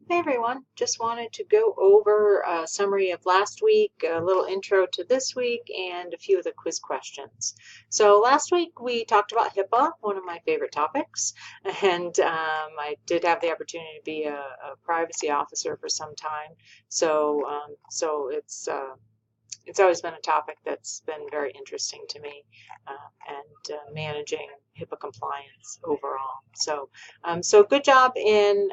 Hey everyone, just wanted to go over a summary of last week, a little intro to this week, and a few of the quiz questions. So last week we talked about HIPAA, one of my favorite topics, and I did have the opportunity to be a privacy officer for some time. So it's always been a topic that's been very interesting to me, and managing HIPAA compliance overall. So good job in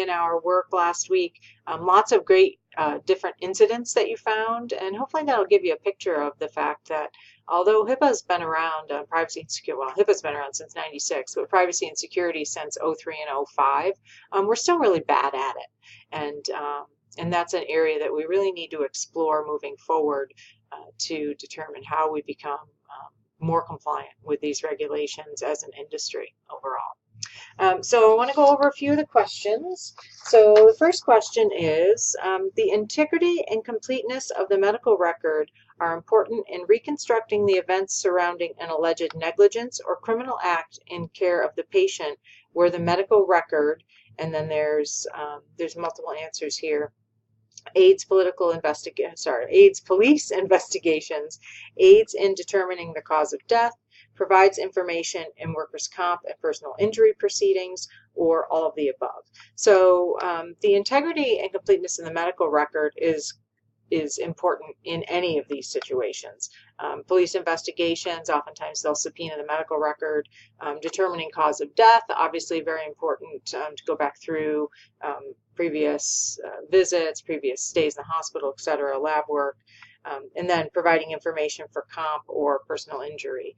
our work last week. Lots of great different incidents that you found, and hopefully that'll give you a picture of the fact that although HIPAA's been around, privacy and security, well, HIPAA's been around since '96, but privacy and security since '03 and '05, we're still really bad at it. And that's an area that we really need to explore moving forward to determine how we become more compliant with these regulations as an industry overall. So I want to go over a few of the questions. So the first question is, the integrity and completeness of the medical record are important in reconstructing the events surrounding an alleged negligence or criminal act in care of the patient where the medical record, and then there's multiple answers here, aids police investigations, aids in determining the cause of death, provides information in workers' comp and personal injury proceedings, or all of the above. So the integrity and completeness in the medical record is important in any of these situations. Police investigations, oftentimes they'll subpoena the medical record. Determining cause of death, obviously very important to go back through previous visits, previous stays in the hospital, etc., lab work. And then providing information for comp or personal injury.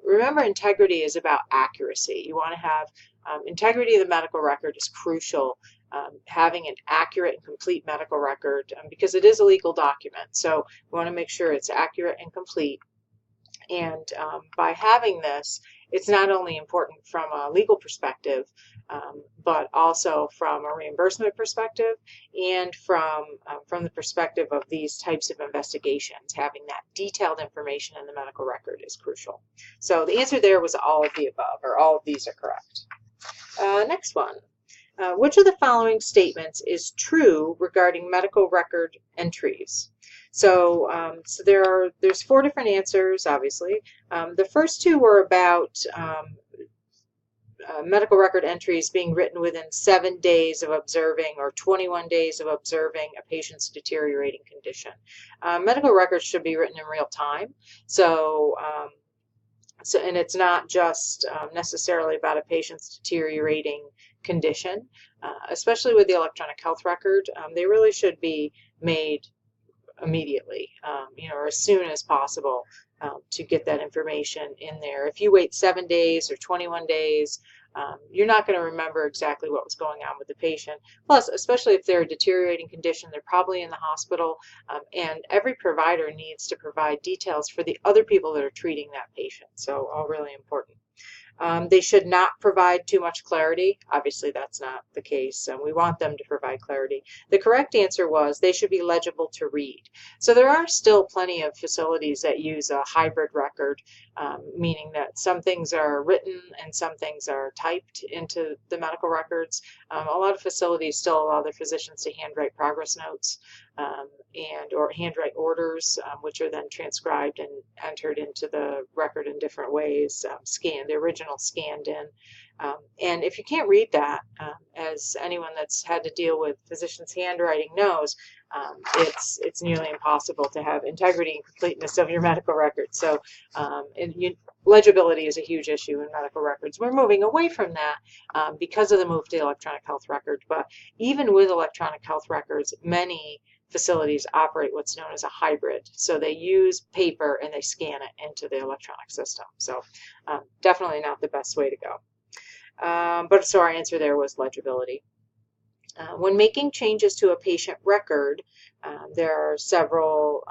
Remember, integrity is about accuracy. You want to have integrity of the medical record is crucial. Having an accurate and complete medical record, because it is a legal document. So we want to make sure it's accurate and complete. And by having this, it's not only important from a legal perspective, but also from a reimbursement perspective and from the perspective of these types of investigations. Having that detailed information in the medical record is crucial. So the answer there was all of the above, or all of these are correct. Next one. Which of the following statements is true regarding medical record entries? So there's four different answers, obviously. The first two were about medical record entries being written within 7 days of observing or 21 days of observing a patient's deteriorating condition. Medical records should be written in real time. And it's not just necessarily about a patient's deteriorating condition, especially with the electronic health record. They really should be made immediately, or as soon as possible, to get that information in there. If you wait 7 days or 21 days, you're not going to remember exactly what was going on with the patient. Plus, especially if they're a deteriorating condition, they're probably in the hospital, and every provider needs to provide details for the other people that are treating that patient. So all really important. They should not provide too much clarity. Obviously, that's not the case. We want them to provide clarity. The correct answer was they should be legible to read. So there are still plenty of facilities that use a hybrid record, meaning that some things are written and some things are typed into the medical records. A lot of facilities still allow their physicians to handwrite progress notes or handwrite orders, which are then transcribed and entered into the record in different ways, the original scanned in. And if you can't read that, as anyone that's had to deal with physicians' handwriting knows, it's nearly impossible to have integrity and completeness of your medical records. So legibility is a huge issue in medical records. We're moving away from that because of the move to the electronic health record. But even with electronic health records, many facilities operate what's known as a hybrid. So they use paper and they scan it into the electronic system. So definitely not the best way to go. So our answer there was legibility. When making changes to a patient record, there are several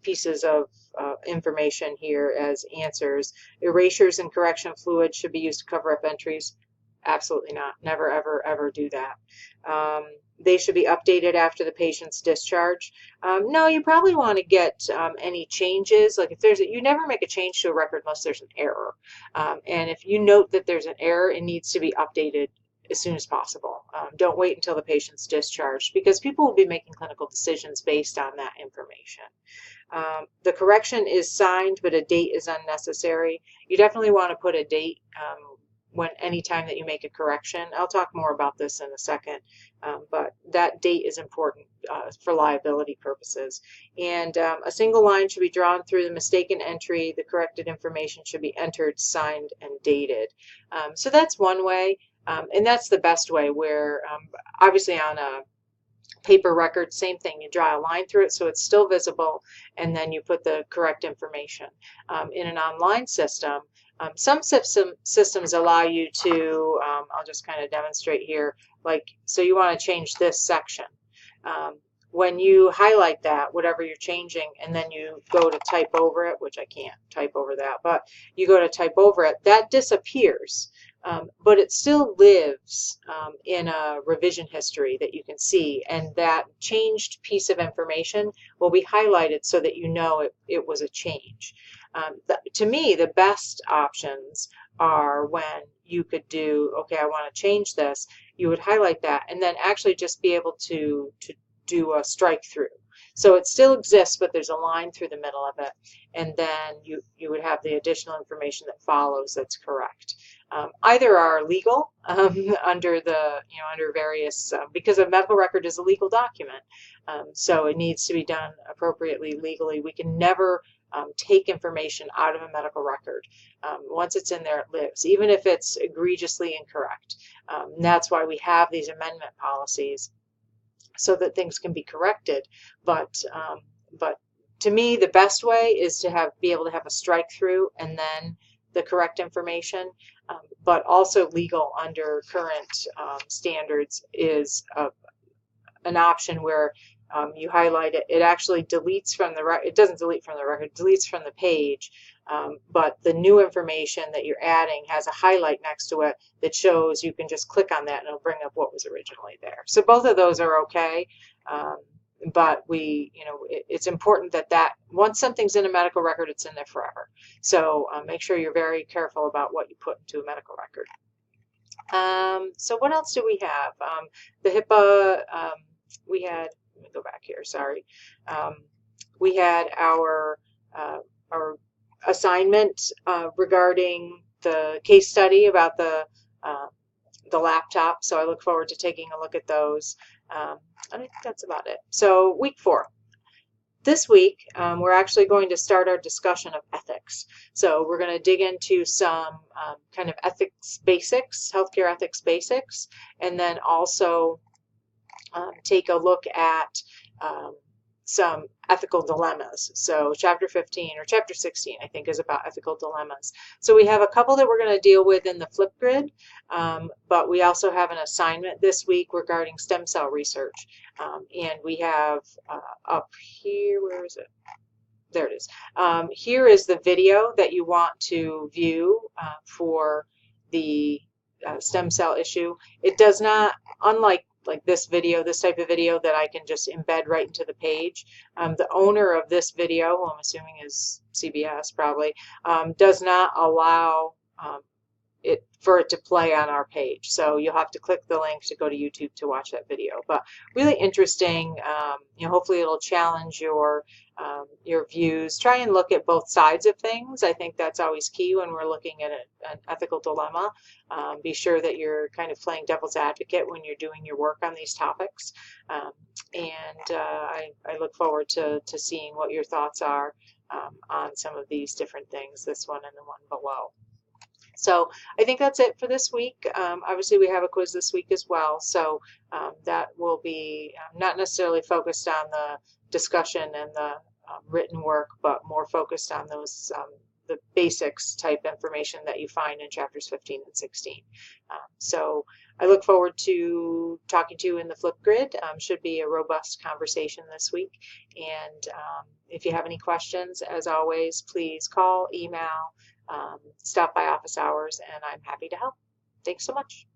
pieces of information here as answers. Erasures and correction fluid should be used to cover up entries. Absolutely not. Never, ever, ever do that. They should be updated after the patient's discharge. No, you probably want to get any changes. Like if you never make a change to a record unless there's an error. And if you note that there's an error, it needs to be updated as soon as possible. Don't wait until the patient's discharged, because people will be making clinical decisions based on that information. The correction is signed, but a date is unnecessary. You definitely want to put a date anytime that you make a correction. I'll talk more about this in a second, but that date is important for liability purposes. And a single line should be drawn through the mistaken entry. The corrected information should be entered, signed, and dated. So that's one way, and that's the best way, where obviously on a paper record, same thing. You draw a line through it so it's still visible, and then you put the correct information. In an online system, some systems allow you to, I'll just kind of demonstrate here, like, so you want to change this section. When you highlight that, whatever you're changing, and then you go to type over it, which I can't type over that, but you go to type over it, that disappears. But it still lives in a revision history that you can see, and that changed piece of information will be highlighted so that you know it was a change. To me, the best options are when you could do, okay, I want to change this, you would highlight that and then actually just be able to do a strike through. So it still exists, but there's a line through the middle of it, and then you would have the additional information that follows that's correct. Either are legal under various, because a medical record is a legal document, so it needs to be done appropriately legally. We can never take information out of a medical record. Once it's in there, it lives, even if it's egregiously incorrect. That's why we have these amendment policies, so that things can be corrected. But to me, the best way is to be able to have a strike through and then the correct information. But also legal under current standards is an option where you highlight it. It actually deletes from the record. It doesn't delete from the record. It deletes from the page. But the new information that you're adding has a highlight next to it that shows you can just click on that and it'll bring up what was originally there. So both of those are okay. But it's important that once something's in a medical record, it's in there forever. So make sure you're very careful about what you put into a medical record. So what else do we have? The HIPAA, we had, let me go back here, sorry. We had our assignment regarding the case study about the laptop. So I look forward to taking a look at those. I think that's about it. So week 4. This week, we're actually going to start our discussion of ethics. So we're going to dig into some kind of ethics basics, healthcare ethics basics, and then also take a look at some ethical dilemmas. So chapter 15 or chapter 16, I think, is about ethical dilemmas. So we have a couple that we're going to deal with in the flip grid, but we also have an assignment this week regarding stem cell research. And we have up here, where is it? There it is. Here is the video that you want to view for the stem cell issue. It does not, unlike this video, this type of video that I can just embed right into the page, the owner of this video, who I'm assuming is CBS probably, does not allow for it to play on our page. So you'll have to click the link to go to YouTube to watch that video. But really interesting. Hopefully it'll challenge your views. Try and look at both sides of things. I think that's always key when we're looking at an ethical dilemma. Be sure that you're kind of playing devil's advocate when you're doing your work on these topics. I look forward to seeing what your thoughts are on some of these different things, this one and the one below. So I think that's it for this week. Obviously, we have a quiz this week as well, so that will be not necessarily focused on the discussion and the written work, but more focused on those the basics type information that you find in chapters 15 and 16. So I look forward to talking to you in the flip grid. Should be a robust conversation this week. And if you have any questions, as always, please call, email, stop by office hours, and I'm happy to help. Thanks so much.